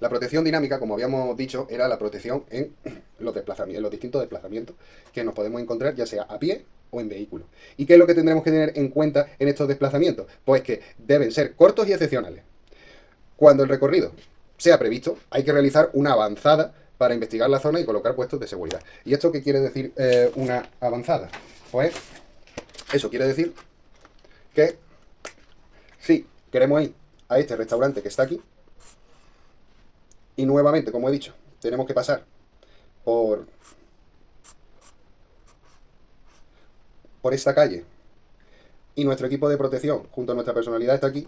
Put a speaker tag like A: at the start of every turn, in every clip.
A: La protección dinámica, como habíamos dicho, era la protección en los desplazamientos, en los distintos desplazamientos que nos podemos encontrar, ya sea a pie o en vehículo. ¿Y qué es lo que tendremos que tener en cuenta en estos desplazamientos? Pues que deben ser cortos y excepcionales. Cuando el recorrido sea previsto, hay que realizar una avanzada para investigar la zona y colocar puestos de seguridad. ¿Y esto qué quiere decir una avanzada? Pues eso quiere decir que si queremos ir a este restaurante que está aquí, y nuevamente, como he dicho, tenemos que pasar por, por esta calle y nuestro equipo de protección junto a nuestra personalidad está aquí,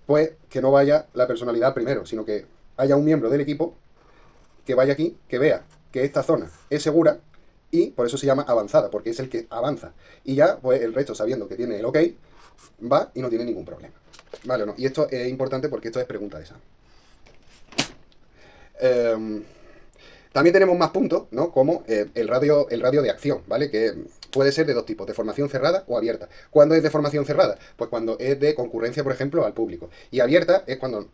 A: pues que no vaya la personalidad primero, sino que haya un miembro del equipo que vaya aquí, que vea que esta zona es segura y por eso se llama avanzada, porque es el que avanza. Y ya, pues el resto, sabiendo que tiene el ok, va y no tiene ningún problema. ¿Vale o no? Y esto es importante porque esto es pregunta de esa. También tenemos más puntos, ¿no? Como el radio de acción, ¿vale? Que puede ser de dos tipos, de formación cerrada o abierta. ¿Cuándo es de formación cerrada? Pues cuando es de concurrencia, por ejemplo, al público. Y abierta es cuando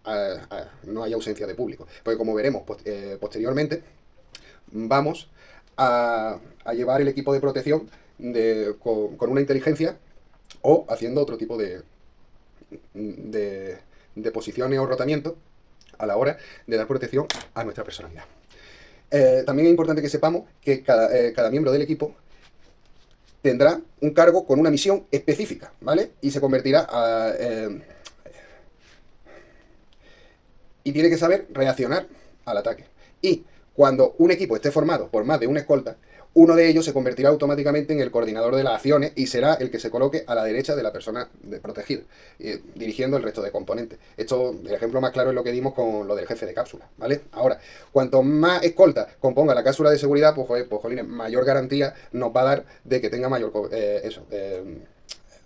A: no hay ausencia de público. Porque como veremos posteriormente, vamos a llevar el equipo de protección con una inteligencia o haciendo otro tipo de, de posiciones o rotamientos a la hora de dar protección a nuestra personalidad. También es importante que sepamos que cada miembro del equipo tendrá un cargo con una misión específica, ¿vale? Y se convertirá y tiene que saber reaccionar al ataque. Y cuando un equipo esté formado por más de un escolta, uno de ellos se convertirá automáticamente en el coordinador de las acciones y será el que se coloque a la derecha de la persona protegida, dirigiendo el resto de componentes. Esto, el ejemplo más claro es lo que dimos con lo del jefe de cápsula, ¿vale? Ahora, cuanto más escolta componga la cápsula de seguridad, pues jolines, mayor garantía nos va a dar de que tenga mayor,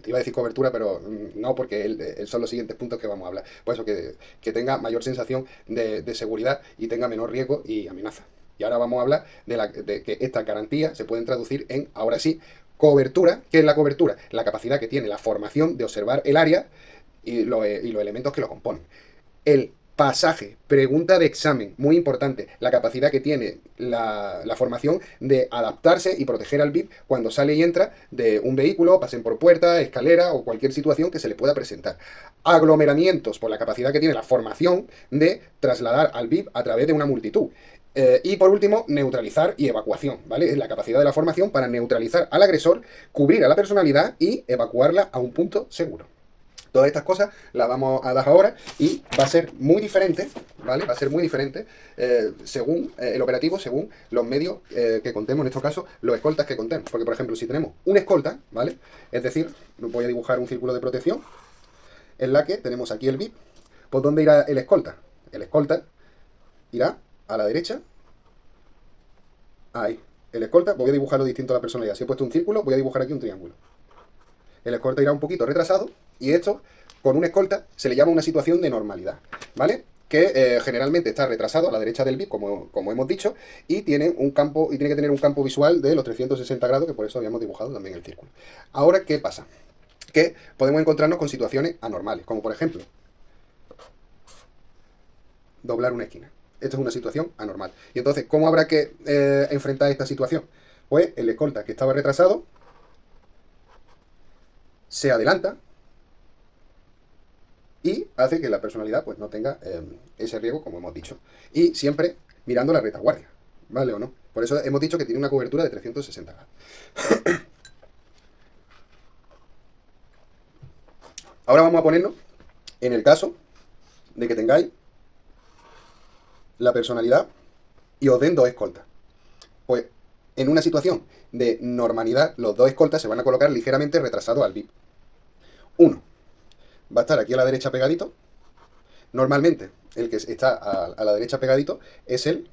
A: iba a decir cobertura, pero no, porque son los siguientes puntos que vamos a hablar. Por eso, que tenga mayor sensación de seguridad y tenga menor riesgo y amenaza. Y ahora vamos a hablar de que estas garantías se pueden traducir en, ahora sí, cobertura. ¿Qué es la cobertura? La capacidad que tiene la formación de observar el área y los elementos que lo componen. El pasaje, pregunta de examen, muy importante, la capacidad que tiene la formación de adaptarse y proteger al VIP cuando sale y entra de un vehículo, pasen por puerta, escalera o cualquier situación que se le pueda presentar. Aglomeramientos, por la capacidad que tiene la formación de trasladar al VIP a través de una multitud. Y por último, neutralizar y evacuación, ¿vale? Es la capacidad de la formación para neutralizar al agresor, cubrir a la personalidad y evacuarla a un punto seguro. Todas estas cosas las vamos a dar ahora y va a ser muy diferente, ¿vale? Va a ser muy diferente según el operativo, según los medios que contemos, en este caso, los escoltas que contemos. Porque, por ejemplo, si tenemos un escolta, ¿vale? Es decir, voy a dibujar un círculo de protección en la que tenemos aquí el VIP. ¿Pues dónde irá el escolta? El escolta irá a la derecha. Ahí. El escolta, voy a dibujarlo distinto a la personalidad. Si he puesto un círculo, voy a dibujar aquí un triángulo. El escolta irá un poquito retrasado y esto, con un escolta, se le llama una situación de normalidad, ¿vale? Que generalmente está retrasado a la derecha del VIP, como hemos dicho, y tiene un campo, y tiene que tener un campo visual de los 360 grados, que por eso habíamos dibujado también el círculo. Ahora, ¿qué pasa? Que podemos encontrarnos con situaciones anormales, como por ejemplo, doblar una esquina. Esto es una situación anormal. Y entonces, ¿cómo habrá que enfrentar esta situación? Pues el escolta que estaba retrasado se adelanta y hace que la personalidad pues no tenga ese riesgo, como hemos dicho. Y siempre mirando la retaguardia, ¿vale o no? Por eso hemos dicho que tiene una cobertura de 360 grados. Ahora vamos a ponernos en el caso de que tengáis la personalidad y os den dos escoltas. Pues en una situación de normalidad, los dos escoltas se van a colocar ligeramente retrasados al VIP. Uno va a estar aquí a la derecha pegadito. Normalmente, el que está a la derecha pegadito es el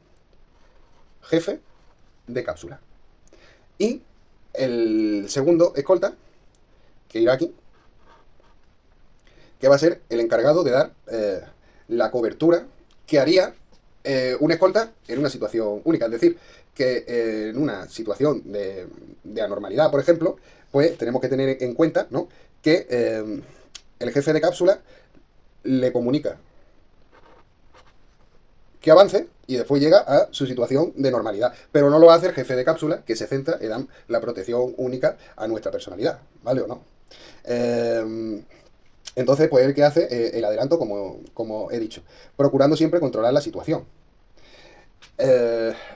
A: jefe de cápsula. Y el segundo escolta, que irá aquí, que va a ser el encargado de dar la cobertura que haría un escolta en una situación única. Es decir, que en una situación de anormalidad, por ejemplo, pues tenemos que tener en cuenta, ¿no?, que el jefe de cápsula le comunica que avance y después llega a su situación de normalidad. Pero no lo hace el jefe de cápsula, que se centra en dar la protección única a nuestra personalidad, ¿vale o no? Entonces, pues el que hace el adelanto, como he dicho, procurando siempre controlar la situación.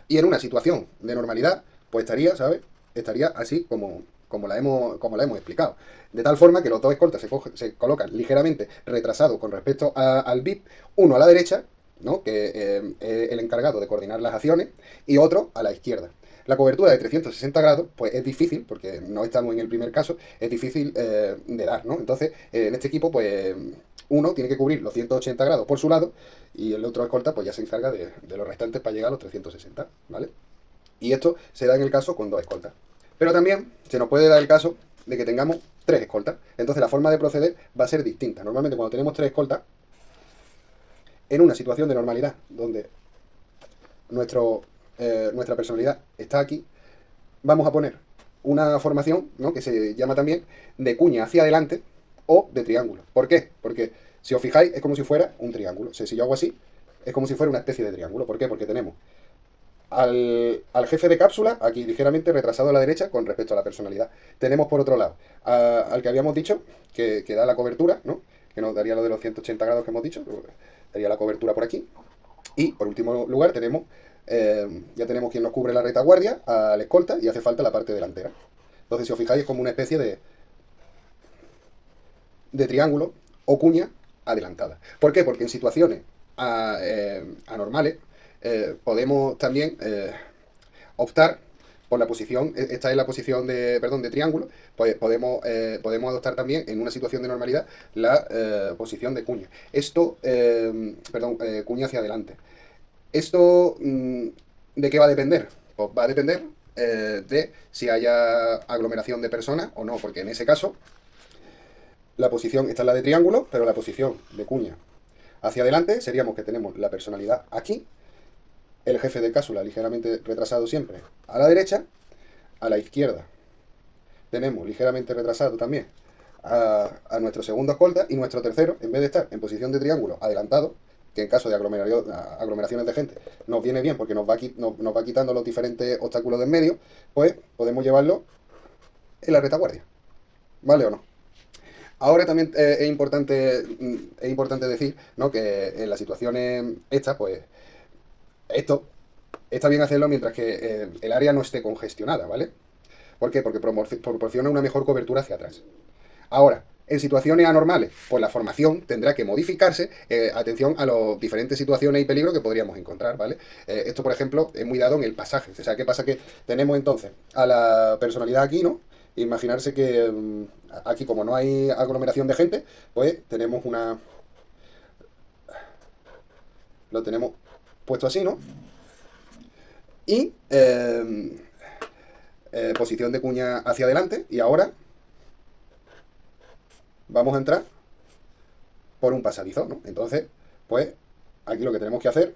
A: Y en una situación de normalidad, pues estaría, ¿sabes? Estaría así como la hemos explicado. De tal forma que los dos escoltas se colocan ligeramente retrasados con respecto al VIP, uno a la derecha, ¿no? Que es el encargado de coordinar las acciones, y otro a la izquierda. La cobertura de 360 grados, pues es difícil, porque no estamos en el primer caso, es difícil de dar, ¿no? Entonces, en este equipo, pues uno tiene que cubrir los 180 grados por su lado, y el otro escolta, pues ya se encarga de los restantes para llegar a los 360, ¿vale? Y esto se da en el caso con dos escoltas. Pero también se nos puede dar el caso de que tengamos tres escoltas. Entonces la forma de proceder va a ser distinta. Normalmente cuando tenemos tres escoltas, en una situación de normalidad, donde nuestra personalidad está aquí, vamos a poner una formación, ¿no? Que se llama también de cuña hacia adelante o de triángulo. ¿Por qué? Porque si os fijáis es como si fuera un triángulo. O sea, si yo hago así, es como si fuera una especie de triángulo. ¿Por qué? Porque tenemos al jefe de cápsula, aquí ligeramente retrasado a la derecha con respecto a la personalidad. Tenemos por otro lado al que habíamos dicho, que da la cobertura, ¿no? Que nos daría lo de los 180 grados que hemos dicho, daría la cobertura por aquí. Y por último lugar ya tenemos quien nos cubre la retaguardia, al escolta, y hace falta la parte delantera. Entonces, si os fijáis, es como una especie de triángulo o cuña adelantada. ¿Por qué? Porque en situaciones anormales podemos también optar por la posición, esta es la posición de triángulo, pues podemos adoptar también en una situación de normalidad la posición de cuña. Esto, cuña hacia adelante. Esto, ¿de qué va a depender? Pues va a depender de si haya aglomeración de personas o no, porque en ese caso la posición, esta es la de triángulo, pero la posición de cuña hacia adelante seríamos que tenemos la personalidad aquí, el jefe de cápsula ligeramente retrasado siempre a la derecha, a la izquierda tenemos ligeramente retrasado también a nuestro segundo escolta, y nuestro tercero, en vez de estar en posición de triángulo adelantado, que en caso de aglomeraciones de gente nos viene bien porque nos va quitando los diferentes obstáculos de en medio, pues podemos llevarlo en la retaguardia. ¿Vale o no? Ahora también es importante decir, ¿no? Que en las situaciones estas, pues esto está bien hacerlo mientras que el área no esté congestionada, ¿vale? ¿Por qué? Porque proporciona una mejor cobertura hacia atrás. Ahora, en situaciones anormales, pues la formación tendrá que modificarse, atención a las diferentes situaciones y peligros que podríamos encontrar, ¿vale? Esto, por ejemplo, es muy dado en el pasaje. O sea, ¿qué pasa? Que tenemos entonces a la personalidad aquí, ¿no? Imaginarse que aquí, como no hay aglomeración de gente, pues tenemos lo tenemos puesto así, ¿no? Y posición de cuña hacia adelante, y ahora vamos a entrar por un pasadizo, ¿no? Entonces, pues aquí lo que tenemos que hacer,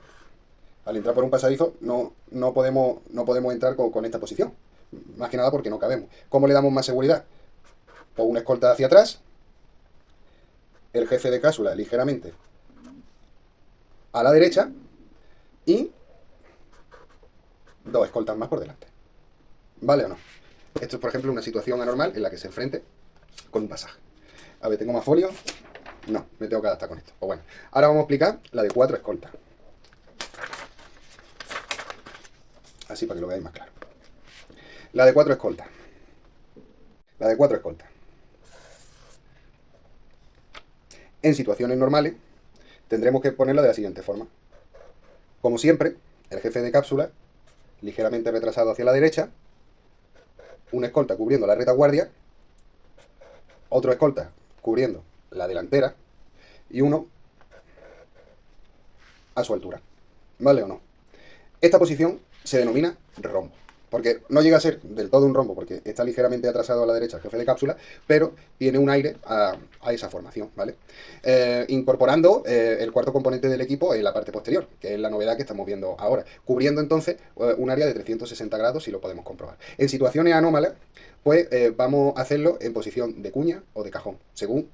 A: al entrar por un pasadizo, no podemos entrar con esta posición. Más que nada porque no cabemos. ¿Cómo le damos más seguridad? Pues una escolta hacia atrás, el jefe de cápsula ligeramente a la derecha y dos escoltas más por delante. ¿Vale o no? Esto es, por ejemplo, una situación anormal en la que se enfrente con un pasaje. A ver, ¿tengo más folio? No, me tengo que adaptar con esto. Pues bueno, ahora vamos a explicar la de 4 escoltas. Así para que lo veáis más claro. La de 4 escoltas. La de 4 escoltas. En situaciones normales tendremos que ponerla de la siguiente forma. Como siempre, el jefe de cápsula ligeramente retrasado hacia la derecha, una escolta cubriendo la retaguardia, otro escolta cubriendo la delantera y uno a su altura. ¿Vale o no? Esta posición se denomina rombo, porque no llega a ser del todo un rombo, porque está ligeramente atrasado a la derecha el jefe de cápsula, pero tiene un aire a esa formación, ¿vale? Incorporando el cuarto componente del equipo en la parte posterior, que es la novedad que estamos viendo ahora, cubriendo entonces un área de 360 grados, si lo podemos comprobar. En situaciones anómalas, pues vamos a hacerlo en posición de cuña o de cajón, según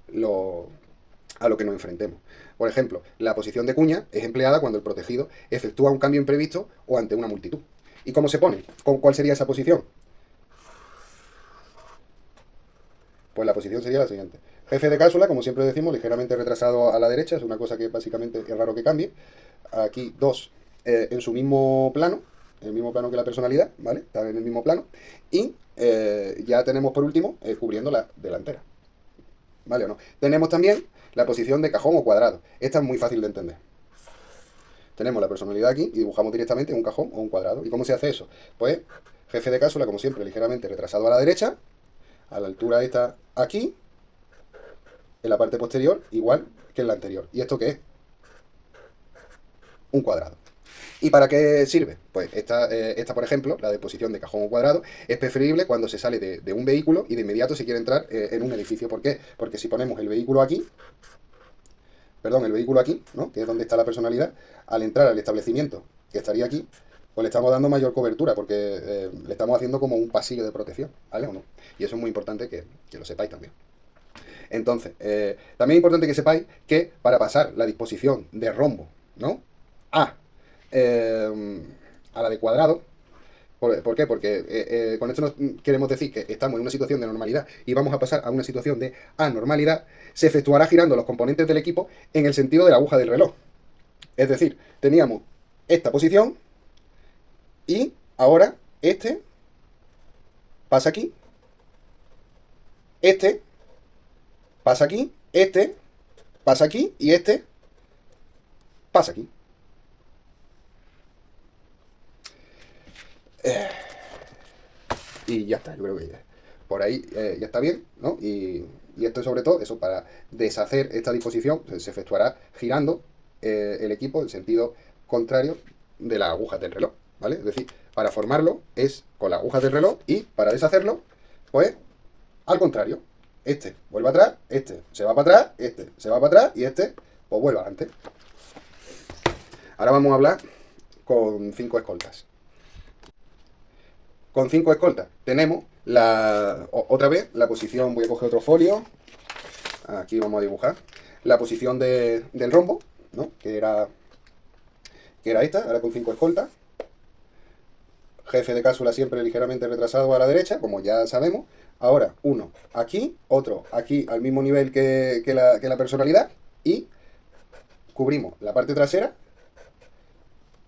A: a lo que nos enfrentemos. Por ejemplo, la posición de cuña es empleada cuando el protegido efectúa un cambio imprevisto o ante una multitud. ¿Y cómo se pone? ¿Cuál sería esa posición? Pues la posición sería la siguiente. Jefe de cápsula, como siempre decimos, ligeramente retrasado a la derecha, es una cosa que básicamente es raro que cambie. Aquí dos en su mismo plano, en el mismo plano que la personalidad, ¿vale? Están en el mismo plano. Y ya tenemos por último cubriendo la delantera. ¿Vale o no? Tenemos también la posición de cajón o cuadrado. Esta es muy fácil de entender. Tenemos la personalidad aquí y dibujamos directamente un cajón o un cuadrado. ¿Y cómo se hace eso? Pues jefe de cápsula, como siempre, ligeramente retrasado a la derecha, a la altura esta aquí, en la parte posterior, igual que en la anterior. ¿Y esto qué es? Un cuadrado. ¿Y para qué sirve? Pues esta, por ejemplo, la de posición de cajón o cuadrado, es preferible cuando se sale de un vehículo y de inmediato se quiere entrar en un edificio. ¿Por qué? Porque si ponemos el vehículo aquí, ¿no? Que es donde está la personalidad, al entrar al establecimiento, que estaría aquí, pues le estamos dando mayor cobertura, porque le estamos haciendo como un pasillo de protección, ¿vale o no? Y eso es muy importante que lo sepáis también. Entonces, también es importante que sepáis que para pasar la disposición de rombo, ¿no? A, a la de cuadrado. ¿Por qué? Porque con esto no queremos decir que estamos en una situación de normalidad y vamos a pasar a una situación de anormalidad. Se efectuará girando los componentes del equipo en el sentido de la aguja del reloj. Es decir, teníamos esta posición y ahora este pasa aquí, este pasa aquí, este pasa aquí y este pasa aquí. Y ya está, yo creo que ya. Por ahí ya está bien, ¿no? Y esto sobre todo, eso para deshacer esta disposición, se efectuará girando el equipo en sentido contrario de las agujas del reloj, ¿vale? Es decir, para formarlo es con las agujas del reloj y para deshacerlo, pues al contrario. Este vuelve atrás, este se va para atrás, este se va para atrás y este pues vuelve adelante. Ahora vamos a hablar con 5 escoltas. Con 5 escoltas tenemos otra vez la posición, voy a coger otro folio, aquí vamos a dibujar, la posición del rombo, ¿no? que era esta, ahora con 5 escoltas, jefe de cápsula siempre ligeramente retrasado a la derecha, como ya sabemos, ahora uno aquí, otro aquí al mismo nivel que la personalidad y cubrimos la parte trasera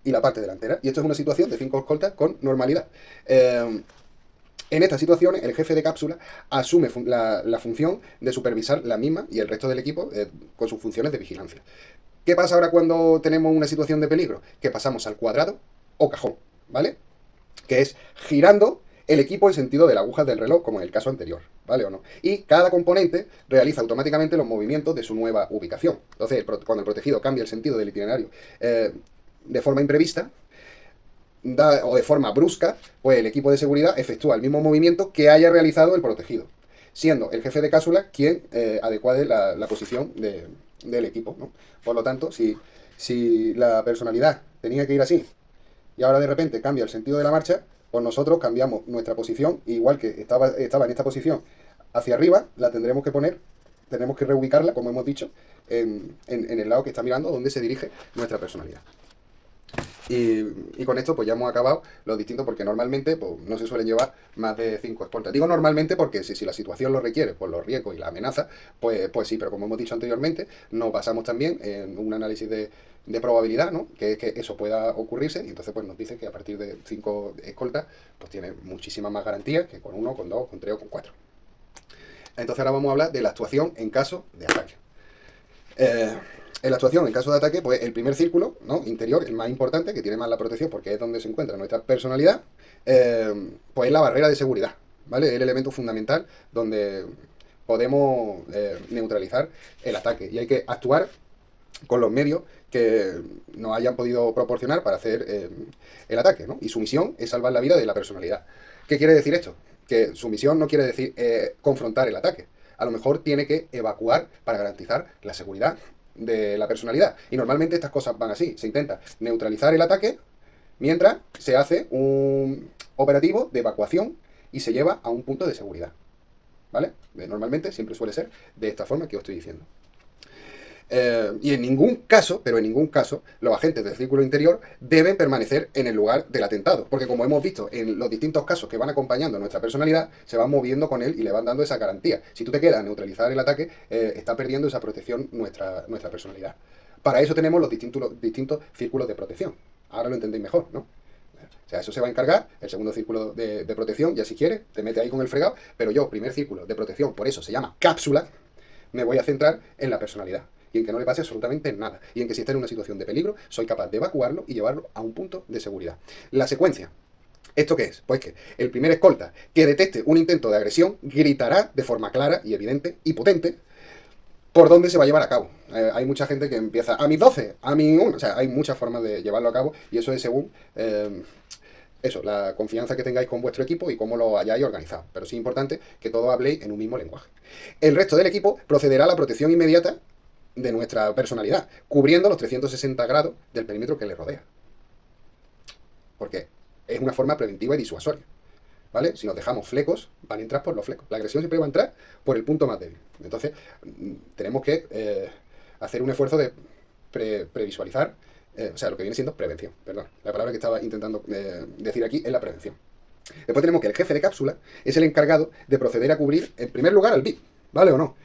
A: y la parte delantera. Y esto es una situación de 5 escoltas con normalidad. En estas situaciones, el jefe de cápsula asume la función de supervisar la misma y el resto del equipo con sus funciones de vigilancia. ¿Qué pasa ahora cuando tenemos una situación de peligro? Que pasamos al cuadrado o cajón, ¿vale? Que es girando el equipo en sentido de las agujas del reloj, como en el caso anterior, ¿vale o no? Y cada componente realiza automáticamente los movimientos de su nueva ubicación. Entonces, cuando el protegido cambia el sentido del itinerario de forma imprevista o de forma brusca, pues el equipo de seguridad efectúa el mismo movimiento que haya realizado el protegido, siendo el jefe de cápsula quien adecue la posición del equipo, ¿no? Por lo tanto, si la personalidad tenía que ir así y ahora de repente cambia el sentido de la marcha, pues nosotros cambiamos nuestra posición, igual que estaba en esta posición hacia arriba, la tendremos que poner, tenemos que reubicarla, como hemos dicho, en el lado que está mirando, donde se dirige nuestra personalidad. Y con esto pues ya hemos acabado los distintos, porque normalmente pues, no se suelen llevar más de 5 escoltas. Digo normalmente porque si la situación lo requiere, por los riesgos y la amenaza, pues sí, pero como hemos dicho anteriormente, nos basamos también en un análisis de probabilidad, ¿no? Que es que eso pueda ocurrirse, y entonces pues nos dice que a partir de 5 escoltas pues tiene muchísimas más garantías que con 1, con 2, con 3 o con 4. Entonces ahora vamos a hablar de la actuación en caso de ataque. En la actuación, en caso de ataque, pues el primer círculo, ¿no? Interior, el más importante, que tiene más la protección porque es donde se encuentra nuestra personalidad, pues es la barrera de seguridad, ¿vale? Es el elemento fundamental donde podemos neutralizar el ataque. Y hay que actuar con los medios que nos hayan podido proporcionar para hacer el ataque, ¿no? Y su misión es salvar la vida de la personalidad. ¿Qué quiere decir esto? Que su misión no quiere decir confrontar el ataque. A lo mejor tiene que evacuar para garantizar la seguridad de la personalidad. Y normalmente estas cosas van así. Se intenta neutralizar el ataque mientras se hace un operativo de evacuación y se lleva a un punto de seguridad. ¿Vale? Normalmente siempre suele ser de esta forma que os estoy diciendo. Y en ningún caso, pero en ningún caso, los agentes del círculo interior deben permanecer en el lugar del atentado. Porque como hemos visto en los distintos casos que van acompañando a nuestra personalidad, se van moviendo con él y le van dando esa garantía. Si tú te quedas a neutralizar el ataque, está perdiendo esa protección nuestra personalidad. Para eso tenemos los distintos círculos de protección. Ahora lo entendéis mejor, ¿no? O sea, eso se va a encargar el segundo círculo de protección, ya si quieres, te mete ahí con el fregado, pero yo, primer círculo de protección, por eso se llama cápsula, me voy a centrar en la personalidad y en que no le pase absolutamente nada, y en que si está en una situación de peligro, soy capaz de evacuarlo y llevarlo a un punto de seguridad. La secuencia. ¿Esto qué es? Pues que el primer escolta que detecte un intento de agresión gritará de forma clara y evidente y potente por dónde se va a llevar a cabo. Hay mucha gente que empieza a mis 12, a mi 1, o sea, hay muchas formas de llevarlo a cabo y eso es según eso, la confianza que tengáis con vuestro equipo y cómo lo hayáis organizado. Pero sí es importante que todos habléis en un mismo lenguaje. El resto del equipo procederá a la protección inmediata de nuestra personalidad, cubriendo los 360 grados del perímetro que le rodea. Porque es una forma preventiva y disuasoria. ¿Vale? Si nos dejamos flecos, van a entrar por los flecos. La agresión siempre va a entrar por el punto más débil. Entonces, tenemos que hacer un esfuerzo de previsualizar, o sea, lo que viene siendo prevención. Perdón, la palabra que estaba intentando decir aquí es la prevención. Después tenemos que el jefe de cápsula es el encargado de proceder a cubrir, en primer lugar, al VIP, ¿vale o no?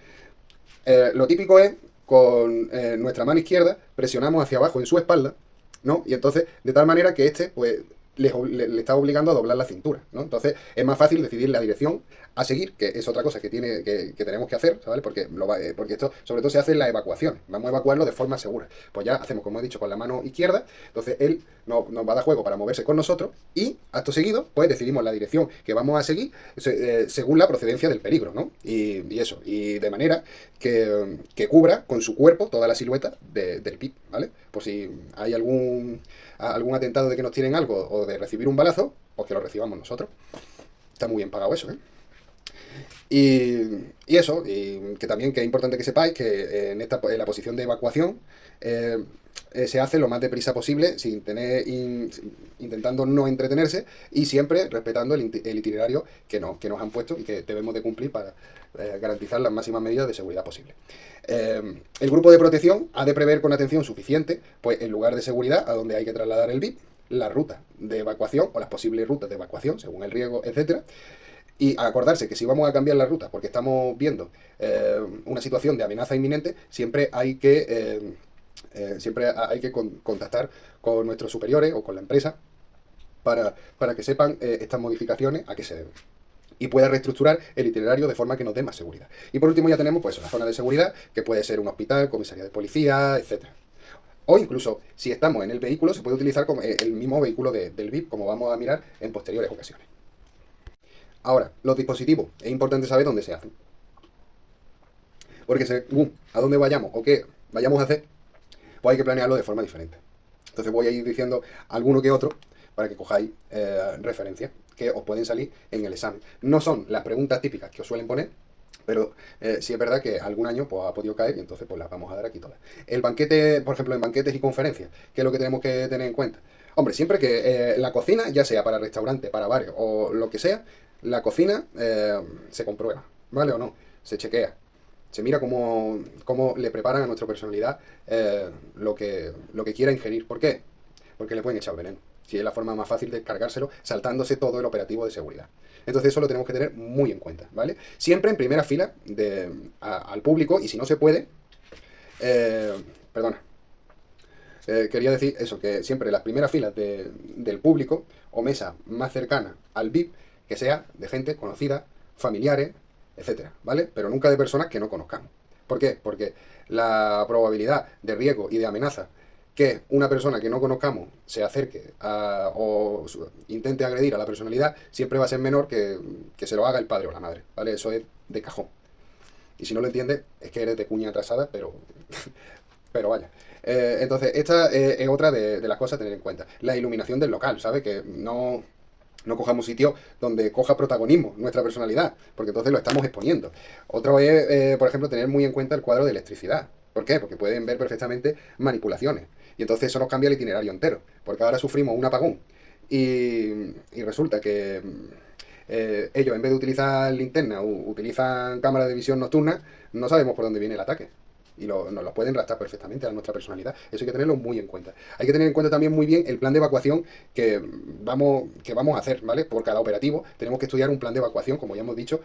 A: Lo típico es, con nuestra mano izquierda, presionamos hacia abajo en su espalda, ¿no? Y entonces, de tal manera que este, pues, le está obligando a doblar la cintura, ¿no? Entonces es más fácil decidir la dirección a seguir, que es otra cosa que tenemos que hacer, ¿vale? Porque esto sobre todo se hace en la evacuación. Vamos a evacuarlo de forma segura. Pues ya hacemos, como he dicho, con la mano izquierda, entonces él nos va a dar juego para moverse con nosotros y, acto seguido, pues decidimos la dirección que vamos a seguir según la procedencia del peligro, ¿no? Y eso, y de manera que cubra con su cuerpo toda la silueta del PIB, ¿vale? Por si hay algún atentado de que nos tiren algo o de recibir un balazo, pues que lo recibamos nosotros. Está muy bien pagado eso, ¿eh? Y eso, y que también que es importante que sepáis que en la posición de evacuación se hace lo más deprisa posible, intentando no entretenerse y siempre respetando el itinerario que nos han puesto y que debemos de cumplir para garantizar las máximas medidas de seguridad posible. El grupo de protección ha de prever con atención suficiente pues el lugar de seguridad a donde hay que trasladar el VIP, la ruta de evacuación o las posibles rutas de evacuación según el riesgo, etcétera. Y acordarse que si vamos a cambiar la ruta porque estamos viendo una situación de amenaza inminente, siempre hay que contactar con nuestros superiores o con la empresa para que sepan estas modificaciones a qué se deben. Y pueda reestructurar el itinerario de forma que nos dé más seguridad. Y por último ya tenemos pues la zona de seguridad, que puede ser un hospital, comisaría de policía, etcétera. O incluso, si estamos en el vehículo, se puede utilizar como el mismo vehículo del VIP, como vamos a mirar en posteriores ocasiones. Ahora, los dispositivos. Es importante saber dónde se hacen. Porque según a dónde vayamos o qué vayamos a hacer, pues hay que planearlo de forma diferente. Entonces voy a ir diciendo alguno que otro para que cojáis referencias que os pueden salir en el examen. No son las preguntas típicas que os suelen poner, pero sí es verdad que algún año pues, ha podido caer y entonces pues las vamos a dar aquí todas. El banquete, por ejemplo, en banquetes y conferencias, ¿qué es lo que tenemos que tener en cuenta? Hombre, siempre que la cocina, ya sea para restaurante, para bares o lo que sea, la cocina se comprueba, ¿vale o no? Se chequea. Se mira cómo le preparan a nuestra personalidad lo que quiera ingerir. ¿Por qué? Porque le pueden echar veneno. Si es la forma más fácil de cargárselo, saltándose todo el operativo de seguridad. Entonces eso lo tenemos que tener muy en cuenta, ¿vale? Siempre en primera fila al público, y si no se puede, perdona, quería decir eso, que siempre en las primeras filas del público o mesa más cercana al VIP, que sea de gente conocida, familiares, etcétera, ¿vale? Pero nunca de personas que no conozcamos. ¿Por qué? Porque la probabilidad de riesgo y de amenaza que una persona que no conozcamos se acerque o intente agredir a la personalidad siempre va a ser menor que se lo haga el padre o la madre, ¿vale? Eso es de cajón. Y si no lo entiendes, es que eres de cuña atrasada, pero vaya. Entonces, esta es otra de las cosas a tener en cuenta. La iluminación del local, ¿sabes? Que no cojamos sitios donde coja protagonismo nuestra personalidad, porque entonces lo estamos exponiendo. Otro es, por ejemplo, tener muy en cuenta el cuadro de electricidad. ¿Por qué? Porque pueden ver perfectamente manipulaciones. Y entonces eso nos cambia el itinerario entero. Porque ahora sufrimos un apagón. Y resulta que ellos, en vez de utilizar linterna, utilizan cámaras de visión nocturna, no sabemos por dónde viene el ataque. y nos los pueden rastrar perfectamente a nuestra personalidad. Eso hay que tenerlo muy en cuenta. Hay que tener en cuenta también muy bien el plan de evacuación que vamos a hacer, ¿vale? Por cada operativo tenemos que estudiar un plan de evacuación, como ya hemos dicho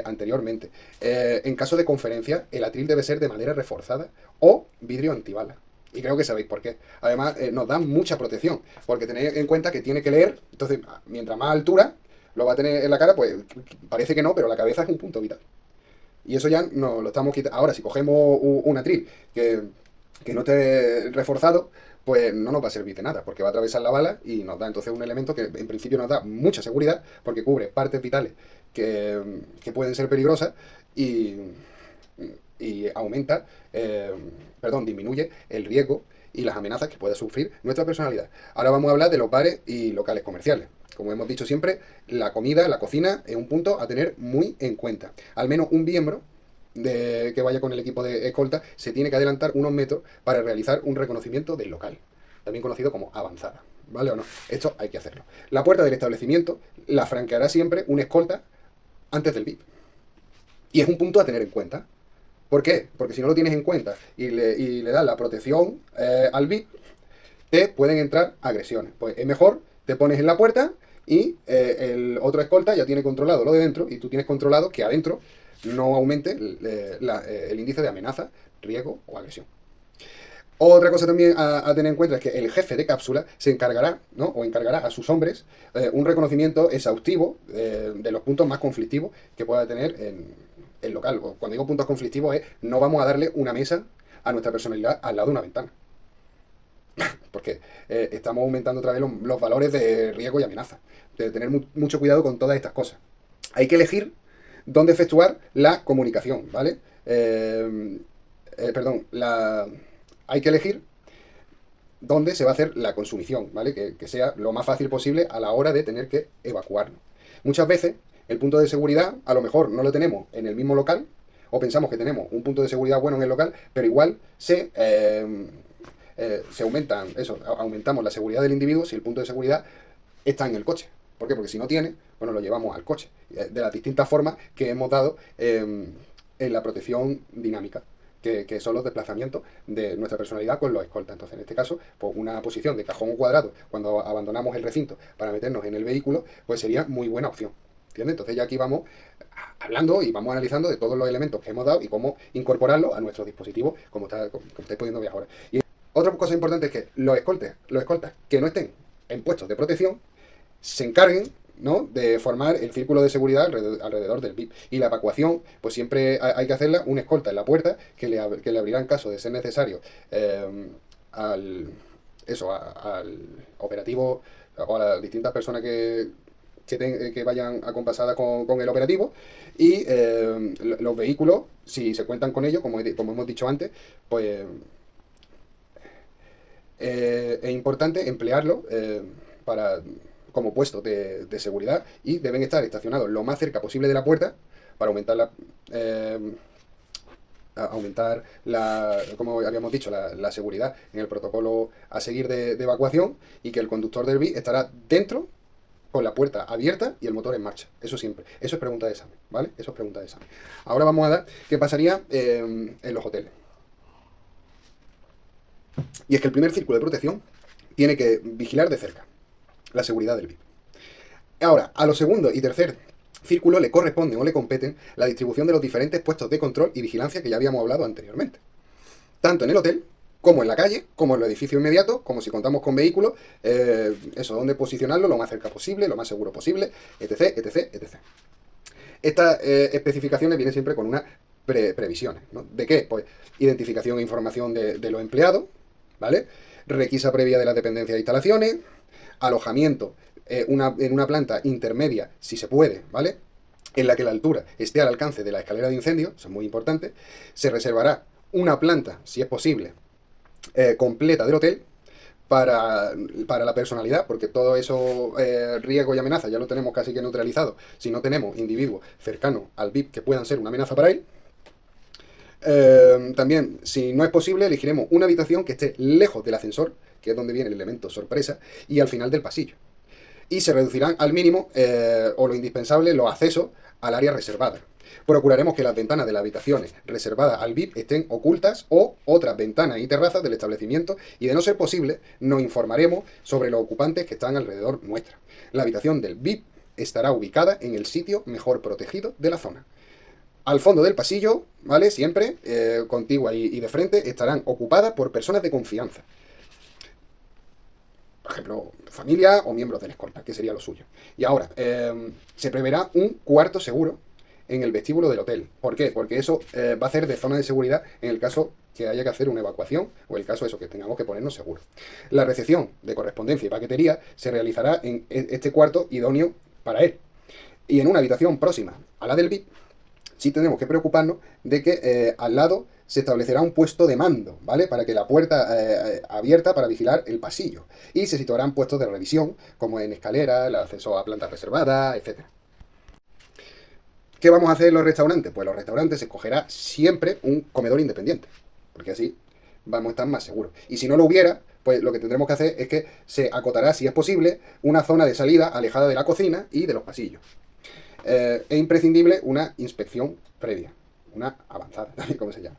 A: anteriormente. En caso de conferencia, el atril debe ser de madera reforzada o vidrio antibala. Y creo que sabéis por qué. Además, nos dan mucha protección, porque tenéis en cuenta que tiene que leer, entonces, mientras más altura lo va a tener en la cara, pues parece que no, pero la cabeza es un punto vital. Y eso ya nos lo estamos quitando. Ahora, si cogemos un atril que no esté reforzado, pues no nos va a servir de nada, porque va a atravesar la bala y nos da entonces un elemento que en principio nos da mucha seguridad, porque cubre partes vitales que pueden ser peligrosas y, y aumenta, disminuye el riesgo y las amenazas que pueda sufrir nuestra personalidad. Ahora vamos a hablar de los bares y locales comerciales. Como hemos dicho siempre, la comida, la cocina es un punto a tener muy en cuenta. Al menos un miembro que vaya con el equipo de escolta se tiene que adelantar unos metros para realizar un reconocimiento del local, también conocido como avanzada. ¿Vale o no? Esto hay que hacerlo. La puerta del establecimiento la franqueará siempre un escolta antes del VIP. Y es un punto a tener en cuenta. ¿Por qué? Porque si no lo tienes en cuenta y le das la protección al VIP, te pueden entrar agresiones. Pues es mejor, te pones en la puerta y el otro escolta ya tiene controlado lo de dentro y tú tienes controlado que adentro no aumente el índice de amenaza, riesgo o agresión. Otra cosa también a tener en cuenta es que el jefe de cápsula se encargará, ¿no? O encargará a sus hombres un reconocimiento exhaustivo de los puntos más conflictivos que pueda tener en el local. Cuando digo puntos conflictivos es no vamos a darle una mesa a nuestra personalidad al lado de una ventana. Porque estamos aumentando otra vez los valores de riesgo y amenaza. De tener mucho cuidado con todas estas cosas. Hay que elegir dónde efectuar la comunicación, ¿vale? Hay que elegir dónde se va a hacer la consumición, ¿vale? Que sea lo más fácil posible a la hora de tener que evacuarnos. Muchas veces el punto de seguridad a lo mejor no lo tenemos en el mismo local, o pensamos que tenemos un punto de seguridad bueno en el local, pero igual aumentamos la seguridad del individuo si el punto de seguridad está en el coche. ¿Por qué? Porque si no tiene, bueno, lo llevamos al coche. De las distintas formas que hemos dado en la protección dinámica, que son los desplazamientos de nuestra personalidad con los escoltas. Entonces, en este caso, pues una posición de cajón cuadrado cuando abandonamos el recinto para meternos en el vehículo, pues sería muy buena opción. ¿Entiendes? Entonces ya aquí vamos hablando y vamos analizando de todos los elementos que hemos dado y cómo incorporarlos a nuestro dispositivo, como estáis pudiendo ver ahora. Y otra cosa importante es que los escoltas que no estén en puestos de protección se encarguen, ¿no?, de formar el círculo de seguridad alrededor del VIP. Y la evacuación, pues siempre hay que hacerla un escolta en la puerta que le abrirá en caso de ser necesario al operativo o a las distintas personas que vayan acompasadas con el operativo. Y los vehículos, si se cuentan con ellos, como hemos dicho antes, pues es importante emplearlo como puesto de seguridad y deben estar estacionados lo más cerca posible de la puerta para aumentar como habíamos dicho, la seguridad en el protocolo a seguir de evacuación, y que el conductor del BI estará dentro con la puerta abierta y el motor en marcha. Eso siempre. Eso es pregunta de examen, ¿vale? Eso es pregunta de examen. Ahora vamos a dar qué pasaría en los hoteles. Y es que el primer círculo de protección tiene que vigilar de cerca la seguridad del VIP. Ahora, a los segundo y tercer círculo le corresponden o le competen la distribución de los diferentes puestos de control y vigilancia que ya habíamos hablado anteriormente. Tanto en el hotel, como en la calle, como en los edificios inmediatos, como si contamos con vehículos, dónde posicionarlo lo más cerca posible, lo más seguro posible, etc, etc, etc. Estas especificaciones vienen siempre con unas previsiones, ¿no? ¿De qué? Pues identificación e información de los empleados, ¿vale? Requisa previa de las dependencias de instalaciones, alojamiento en una planta intermedia, si se puede, ¿vale?, en la que la altura esté al alcance de la escalera de incendio, eso es muy importante. Se reservará una planta, si es posible, completa del hotel para la personalidad, porque todo eso riesgo y amenaza ya lo tenemos casi que neutralizado si no tenemos individuos cercanos al VIP que puedan ser una amenaza para él. También, si no es posible, elegiremos una habitación que esté lejos del ascensor, que es donde viene el elemento sorpresa, y al final del pasillo. Y se reducirán al mínimo o lo indispensable los accesos al área reservada. Procuraremos que las ventanas de las habitaciones reservadas al VIP estén ocultas o otras ventanas y terrazas del establecimiento y, de no ser posible, nos informaremos sobre los ocupantes que están alrededor nuestra. La habitación del VIP estará ubicada en el sitio mejor protegido de la zona. Al fondo del pasillo, ¿vale? Siempre, contigua y de frente, estarán ocupadas por personas de confianza. Por ejemplo, familia o miembros de la escolta, que sería lo suyo. Y ahora, se preverá un cuarto seguro en el vestíbulo del hotel. ¿Por qué? Porque eso va a ser de zona de seguridad en el caso que haya que hacer una evacuación o el caso eso, que tengamos que ponernos seguros. La recepción de correspondencia y paquetería se realizará en este cuarto idóneo para él. Y en una habitación próxima a la del VIP, sí tenemos que preocuparnos de que al lado se establecerá un puesto de mando, ¿vale? Para que la puerta abierta para vigilar el pasillo. Y se situarán puestos de revisión, como en escalera, el acceso a plantas reservadas, etc. ¿Qué vamos a hacer en los restaurantes? Pues en los restaurantes se escogerá siempre un comedor independiente, porque así vamos a estar más seguros. Y si no lo hubiera, pues lo que tendremos que hacer es que se acotará, si es posible, una zona de salida alejada de la cocina y de los pasillos. Es imprescindible una inspección previa, una avanzada, también como se llama.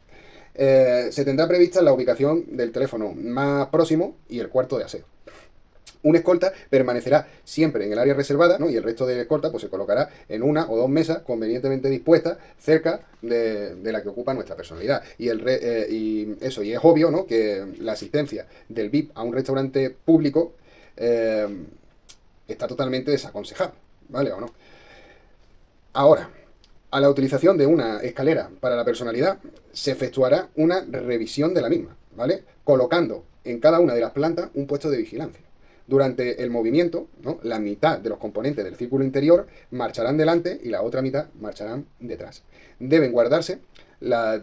A: Se tendrá prevista la ubicación del teléfono más próximo y el cuarto de aseo. Un escolta permanecerá siempre en el área reservada, ¿no? Y el resto del escolta pues, se colocará en una o dos mesas convenientemente dispuestas cerca de la que ocupa nuestra personalidad. Y es obvio, ¿no? Que la asistencia del VIP a un restaurante público está totalmente desaconsejada, ¿vale o no? Ahora, a la utilización de una escalera para la personalidad se efectuará una revisión de la misma, ¿vale? Colocando en cada una de las plantas un puesto de vigilancia. Durante el movimiento, ¿no? La mitad de los componentes del círculo interior marcharán delante y la otra mitad marcharán detrás. Deben guardarse la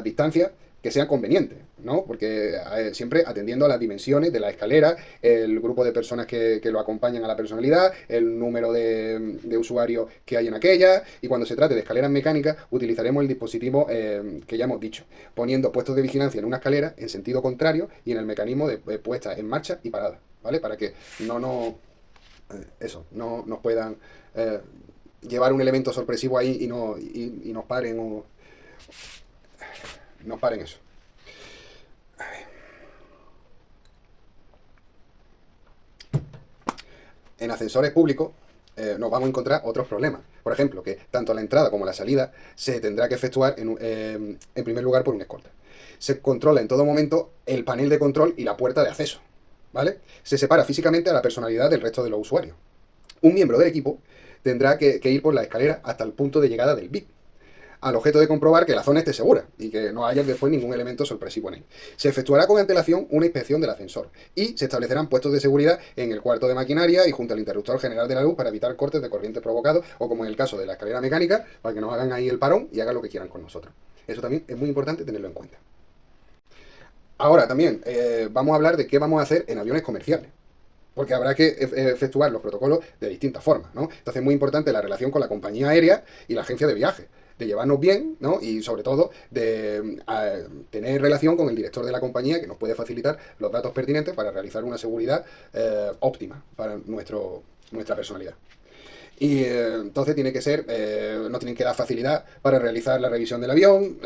A: distancia que sea conveniente, ¿no? Porque siempre atendiendo a las dimensiones de la escalera, el grupo de personas que lo acompañan a la personalidad, el número de usuarios que hay en aquella, y cuando se trate de escaleras mecánicas, utilizaremos el dispositivo que ya hemos dicho, poniendo puestos de vigilancia en una escalera en sentido contrario y en el mecanismo de puesta en marcha y parada, ¿vale? Para que no nos puedan llevar un elemento sorpresivo ahí y nos paren o no paren eso. En ascensores públicos nos vamos a encontrar otros problemas. Por ejemplo, que tanto la entrada como la salida se tendrá que efectuar en primer lugar por un escolta. Se controla en todo momento el panel de control y la puerta de acceso, ¿vale? Se separa físicamente a la personalidad del resto de los usuarios. Un miembro del equipo tendrá que ir por la escalera hasta el punto de llegada del VIP, al objeto de comprobar que la zona esté segura y que no haya después ningún elemento sorpresivo en él. Se efectuará con antelación una inspección del ascensor y se establecerán puestos de seguridad en el cuarto de maquinaria y junto al interruptor general de la luz para evitar cortes de corriente provocados o, como en el caso de la escalera mecánica, para que nos hagan ahí el parón y hagan lo que quieran con nosotros. Eso también es muy importante tenerlo en cuenta. Ahora también vamos a hablar de qué vamos a hacer en aviones comerciales, porque habrá que efectuar los protocolos de distintas formas, ¿no? Entonces es muy importante la relación con la compañía aérea y la agencia de viaje, de llevarnos bien, ¿no? Y sobre todo de tener relación con el director de la compañía que nos puede facilitar los datos pertinentes para realizar una seguridad óptima para nuestra personalidad. Y entonces tiene que ser, nos tienen que dar facilidad para realizar la revisión del avión,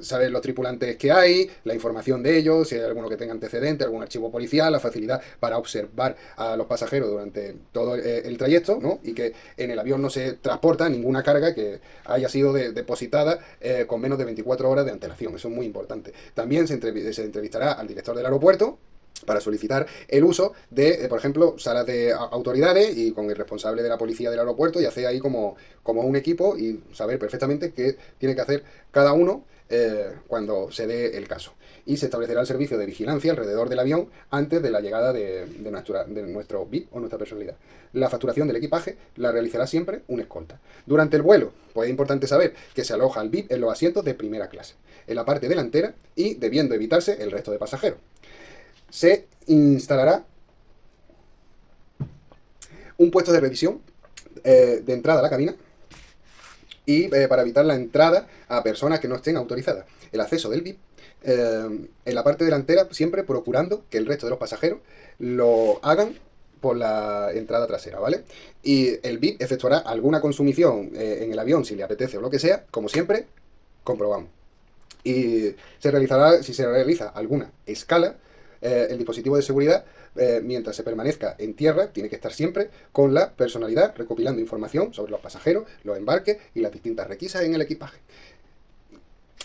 A: saber los tripulantes que hay, la información de ellos, si hay alguno que tenga antecedentes, algún archivo policial, la facilidad para observar a los pasajeros durante todo el trayecto, ¿no? Y que en el avión no se transporta ninguna carga que haya sido depositada con menos de 24 horas de antelación. Eso es muy importante. También se entrevistará al director del aeropuerto para solicitar el uso de, por ejemplo, salas de autoridades y con el responsable de la policía del aeropuerto y hacer ahí como un equipo y saber perfectamente qué tiene que hacer cada uno cuando se dé el caso. Y se establecerá el servicio de vigilancia alrededor del avión antes de la llegada de nuestro VIP o nuestra personalidad. La facturación del equipaje la realizará siempre un escolta. Durante el vuelo, pues es importante saber que se aloja el VIP en los asientos de primera clase, en la parte delantera y debiendo evitarse el resto de pasajeros. Se instalará un puesto de revisión de entrada a la cabina y para evitar la entrada a personas que no estén autorizadas. El acceso del VIP en la parte delantera, siempre procurando que el resto de los pasajeros lo hagan por la entrada trasera, ¿vale? Y el VIP efectuará alguna consumición en el avión si le apetece o lo que sea, como siempre, comprobamos. Y se realizará, si se realiza alguna escala, el dispositivo de seguridad, mientras se permanezca en tierra, tiene que estar siempre con la personalidad recopilando información sobre los pasajeros, los embarques y las distintas requisas en el equipaje.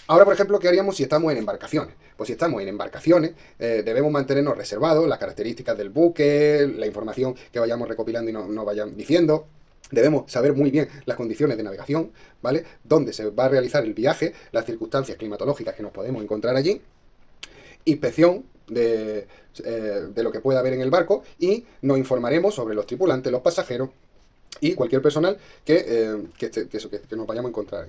A: Ahora, por ejemplo, ¿qué haríamos si estamos en embarcaciones? Pues si estamos en embarcaciones, debemos mantenernos reservados las características del buque, la información que vayamos recopilando y no vayan diciendo. Debemos saber muy bien las condiciones de navegación, ¿vale? Dónde se va a realizar el viaje, las circunstancias climatológicas que nos podemos encontrar allí, inspección de lo que pueda haber en el barco y nos informaremos sobre los tripulantes, los pasajeros y cualquier personal que nos vayamos a encontrar.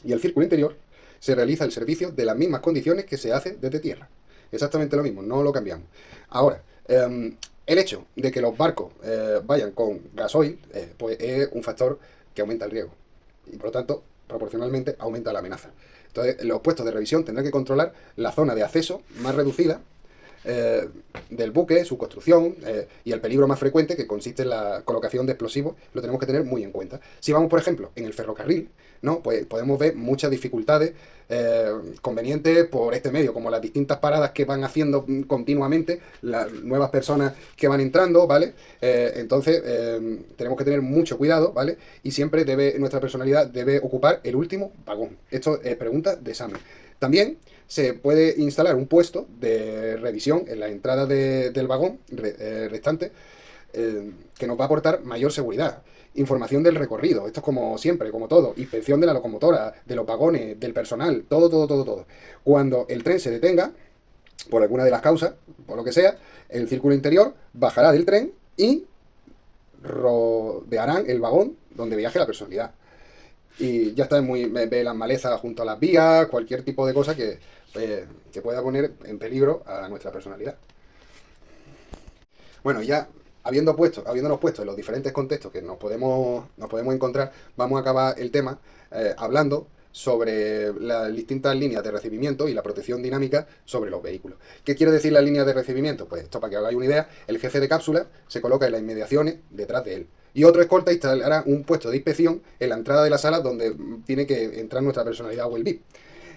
A: Y el círculo interior se realiza el servicio de las mismas condiciones que se hace desde tierra. Exactamente lo mismo, no lo cambiamos. Ahora, el hecho de que los barcos vayan con gasoil, pues es un factor que aumenta el riesgo. Y por lo tanto, proporcionalmente, aumenta la amenaza. Entonces, los puestos de revisión tendrán que controlar la zona de acceso más reducida del buque, su construcción y el peligro más frecuente que consiste en la colocación de explosivos, lo tenemos que tener muy en cuenta. Si vamos, por ejemplo, en el ferrocarril, ¿no? Pues podemos ver muchas dificultades convenientes por este medio, como las distintas paradas que van haciendo continuamente, las nuevas personas que van entrando, ¿vale? Entonces, tenemos que tener mucho cuidado, ¿vale? Y siempre nuestra personalidad debe ocupar el último vagón. Esto es pregunta de examen. También se puede instalar un puesto de revisión en la entrada del vagón restante que nos va a aportar mayor seguridad. Información del recorrido, esto es como siempre, como todo, inspección de la locomotora, de los vagones, del personal, todo. Cuando el tren se detenga, por alguna de las causas, por lo que sea, el círculo interior bajará del tren y rodearán el vagón donde viaje la personalidad. Y ya está, ve las malezas junto a las vías, cualquier tipo de cosa que pueda poner en peligro a nuestra personalidad. Bueno, ya habiéndonos puesto en los diferentes contextos que nos podemos encontrar, vamos a acabar el tema hablando sobre las distintas líneas de recibimiento y la protección dinámica sobre los vehículos. ¿Qué quiere decir la línea de recibimiento? Pues esto, para que hagáis una idea, el jefe de cápsula se coloca en las inmediaciones detrás de él. Y otro escolta instalará un puesto de inspección en la entrada de la sala donde tiene que entrar nuestra personalidad o el VIP.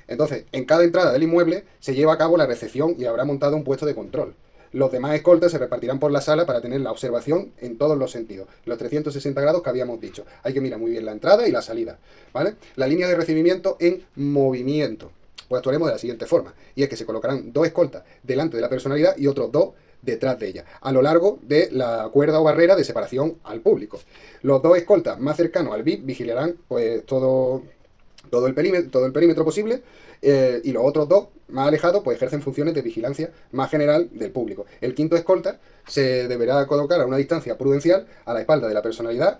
A: Entonces, en cada entrada del inmueble se lleva a cabo la recepción y habrá montado un puesto de control. Los demás escoltas se repartirán por la sala para tener la observación en todos los sentidos, los 360 grados que habíamos dicho. Hay que mirar muy bien la entrada y la salida, ¿vale? La línea de recibimiento en movimiento. Pues actuaremos de la siguiente forma, y es que se colocarán 2 escoltas delante de la personalidad y otros 2 detrás de ella, a lo largo de la cuerda o barrera de separación al público. Los 2 escoltas más cercanos al VIP vigilarán pues todo el perímetro posible, y los otros 2 más alejados pues ejercen funciones de vigilancia más general del público. El quinto escolta se deberá colocar a una distancia prudencial a la espalda de la personalidad,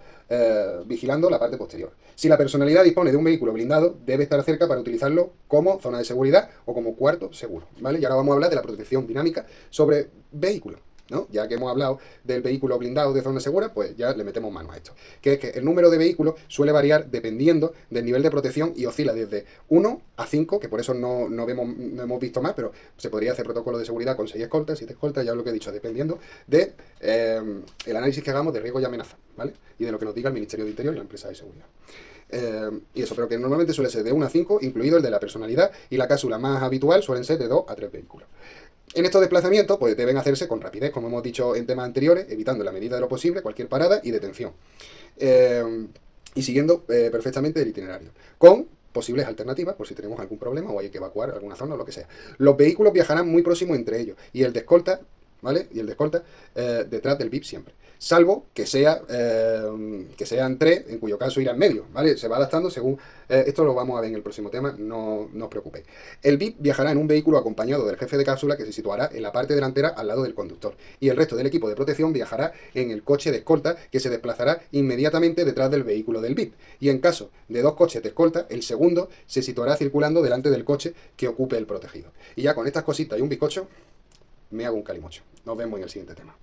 A: vigilando la parte posterior. Si la personalidad dispone de un vehículo blindado, debe estar cerca para utilizarlo como zona de seguridad o como cuarto seguro, ¿vale? Y ahora vamos a hablar de la protección dinámica sobre vehículos, ¿no? Ya que hemos hablado del vehículo blindado de zona segura, pues ya le metemos mano a esto. Que es que el número de vehículos suele variar dependiendo del nivel de protección y oscila desde 1 a 5, que por eso no hemos visto más, pero se podría hacer protocolo de seguridad con 6 escoltas, 7 escoltas, ya es lo que he dicho, dependiendo de el análisis que hagamos de riesgo y amenaza, ¿vale? Y de lo que nos diga el Ministerio de Interior y la empresa de seguridad. Y eso, pero que normalmente suele ser de 1 a 5, incluido el de la personalidad, y la cápsula más habitual suelen ser de 2 a 3 vehículos. En estos desplazamientos pues deben hacerse con rapidez, como hemos dicho en temas anteriores, evitando en la medida de lo posible cualquier parada y detención. Y siguiendo perfectamente el itinerario, con posibles alternativas por si tenemos algún problema o hay que evacuar alguna zona o lo que sea. Los vehículos viajarán muy próximos entre ellos y el de escolta, ¿vale? Y el de escolta detrás del VIP siempre. Salvo que sean 3, en cuyo caso irá en medio, ¿vale? Se va adaptando según... esto lo vamos a ver en el próximo tema, no os preocupéis. El VIP viajará en un vehículo acompañado del jefe de cápsula que se situará en la parte delantera al lado del conductor. Y el resto del equipo de protección viajará en el coche de escolta que se desplazará inmediatamente detrás del vehículo del VIP. Y en caso de 2 coches de escolta, el segundo se situará circulando delante del coche que ocupe el protegido. Y ya con estas cositas y un bizcocho, me hago un calimocho. Nos vemos en el siguiente tema.